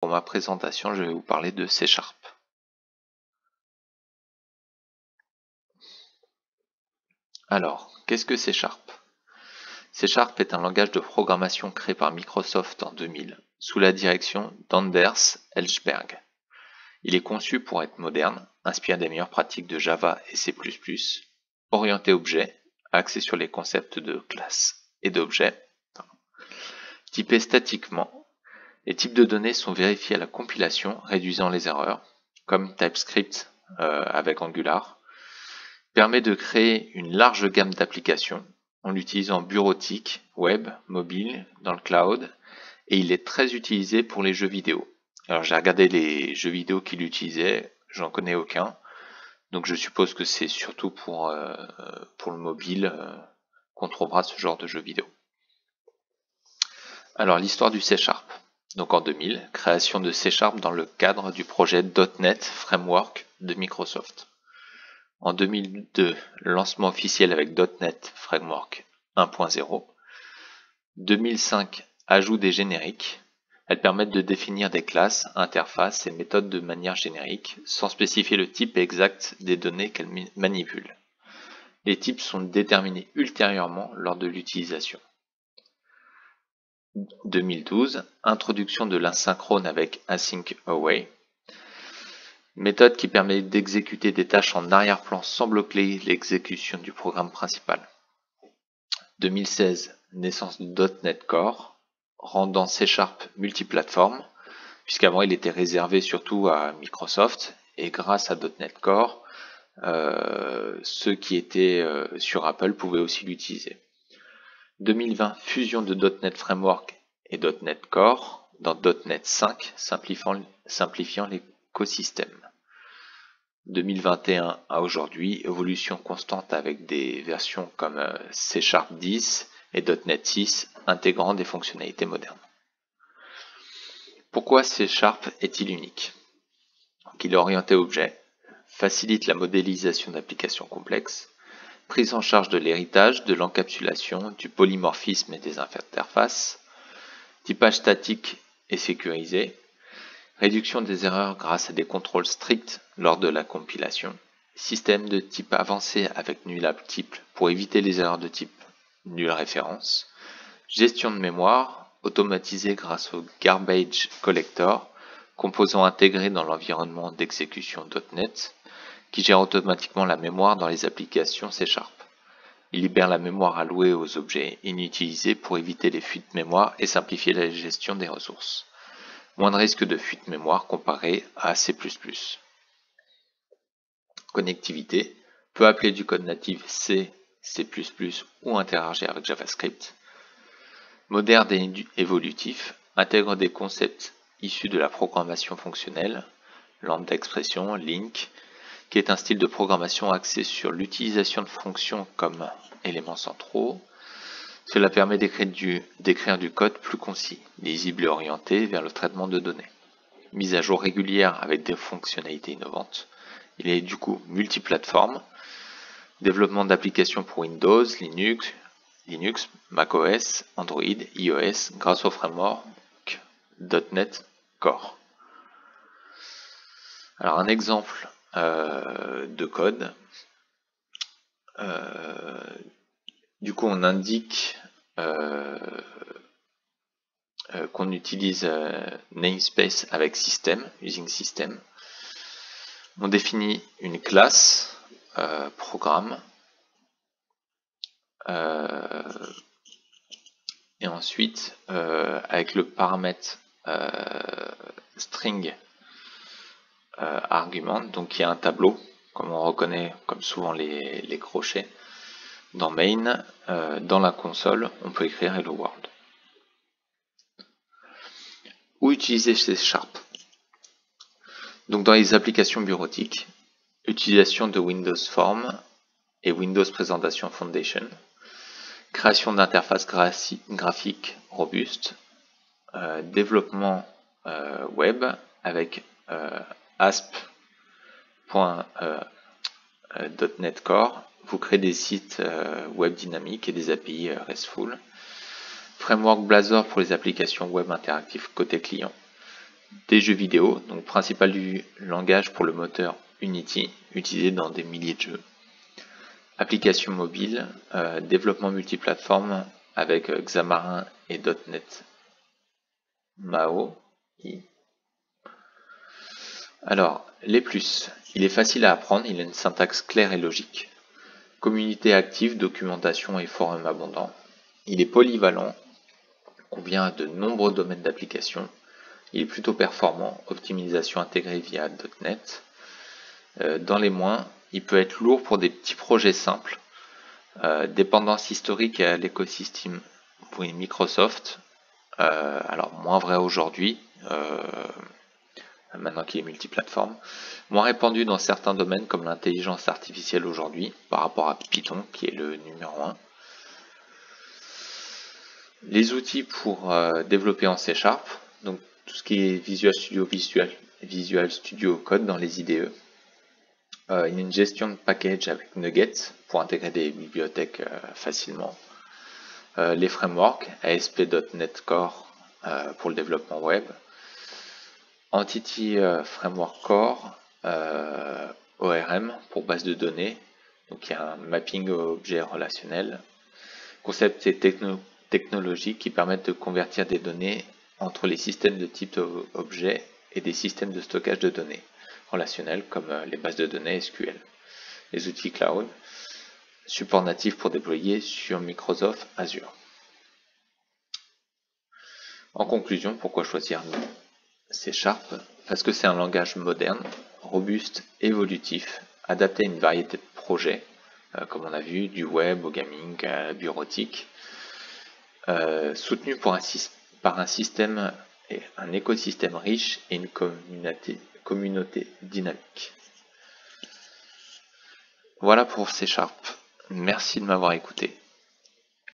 Pour ma présentation, je vais vous parler de C#. Alors, qu'est-ce que C#? C# est un langage de programmation créé par Microsoft en 2000, sous la direction d'Anders Ellsberg. Il est conçu pour être moderne, inspiré des meilleures pratiques de Java et C++, orienté objet, axé sur les concepts de classe et d'objet, typé statiquement. Les types de données sont vérifiés à la compilation, réduisant les erreurs, comme TypeScript avec Angular. Permet de créer une large gamme d'applications en l'utilisant bureautique, web, mobile, dans le cloud, et il est très utilisé pour les jeux vidéo. Alors j'ai regardé les jeux vidéo qu'il utilisait, j'en connais aucun, donc je suppose que c'est surtout pour le mobile qu'on trouvera ce genre de jeux vidéo. Alors l'histoire du C#. Donc en 2000, création de C# dans le cadre du projet .NET Framework de Microsoft. En 2002, lancement officiel avec .NET Framework 1.0. 2005, ajout des génériques. Elles permettent de définir des classes, interfaces et méthodes de manière générique, sans spécifier le type exact des données qu'elles manipulent. Les types sont déterminés ultérieurement lors de l'utilisation. 2012, introduction de l'asynchrone avec Async Away. Méthode qui permet d'exécuter des tâches en arrière-plan sans bloquer l'exécution du programme principal. 2016, naissance de .NET Core, rendant C# multiplateforme, puisqu'avant il était réservé surtout à Microsoft, et grâce à .NET Core, ceux qui étaient sur Apple pouvaient aussi l'utiliser. 2020, fusion de .NET Framework et .NET Core dans .NET 5, simplifiant l'écosystème. 2021 à aujourd'hui, évolution constante avec des versions comme C# 10 et .NET 6 intégrant des fonctionnalités modernes. Pourquoi C# est-il unique? Il est orienté objet, facilite la modélisation d'applications complexes, prise en charge de l'héritage, de l'encapsulation, du polymorphisme et des interfaces, typage statique et sécurisé, réduction des erreurs grâce à des contrôles stricts lors de la compilation, système de type avancé avec nullable type pour éviter les erreurs de type nulle référence, gestion de mémoire automatisée grâce au Garbage Collector, composant intégré dans l'environnement d'exécution .NET, qui gère automatiquement la mémoire dans les applications C#. Il libère la mémoire allouée aux objets inutilisés pour éviter les fuites de mémoire et simplifier la gestion des ressources. Moins de risque de fuite mémoire comparé à C++. Connectivité, peut appeler du code natif C, C++ ou interagir avec JavaScript. Moderne et évolutif, intègre des concepts issus de la programmation fonctionnelle, lambda expression, link, qui est un style de programmation axé sur l'utilisation de fonctions comme éléments centraux. Cela permet d'écrire du code plus concis, lisible et orienté vers le traitement de données. Mise à jour régulière avec des fonctionnalités innovantes. Il est du coup multiplateforme. Développement d'applications pour Windows, Linux, macOS, Android, iOS grâce au framework .NET Core. Alors un exemple de code. Du coup on indique qu'on utilise namespace avec system, using system. On définit une classe, programme, et ensuite avec le paramètre string argument, donc il y a un tableau, comme on reconnaît comme souvent les crochets. Dans main, dans la console, on peut écrire hello world. Où utiliser C#? Donc dans les applications bureautiques, utilisation de Windows Form et Windows Presentation Foundation, création d'interfaces graphiques robustes, développement web avec ASP.NET Core, vous créez des sites web dynamiques et des API RESTful. Framework Blazor pour les applications web interactives côté client. des jeux vidéo, donc principal du langage pour le moteur Unity, utilisé dans des milliers de jeux. Applications mobiles, développement multiplateforme avec Xamarin et .NET MAO. Alors, les plus. Il est facile à apprendre, il a une syntaxe claire et logique. Communauté active, documentation et forum abondants. Il est polyvalent, convient à de nombreux domaines d'application. Il est plutôt performant, optimisation intégrée via .NET. Dans les moins, il peut être lourd pour des petits projets simples. Dépendance historique à l'écosystème Microsoft. Alors moins vrai aujourd'hui, maintenant qu'il est multiplateforme. Moins répandu dans certains domaines comme l'intelligence artificielle aujourd'hui, par rapport à Python qui est le numéro 1. Les outils pour développer en C#, donc tout ce qui est Visual Studio Code dans les IDE. Il y a une gestion de package avec Nuget pour intégrer des bibliothèques facilement. Les frameworks, ASP.NET Core pour le développement web. Entity Framework Core, ORM pour base de données. Donc il y a un mapping objet relationnel. Concepts et technologies qui permettent de convertir des données entre les systèmes de type objet et des systèmes de stockage de données relationnels comme les bases de données SQL. Les outils cloud, support natif pour déployer sur Microsoft Azure. En conclusion, pourquoi choisir C#? Parce que c'est un langage moderne, robuste, évolutif, adapté à une variété de projets, comme on a vu, du web au gaming à la bureautique, soutenu par un système et un écosystème riche et une communauté dynamique. Voilà pour C#. Merci de m'avoir écouté.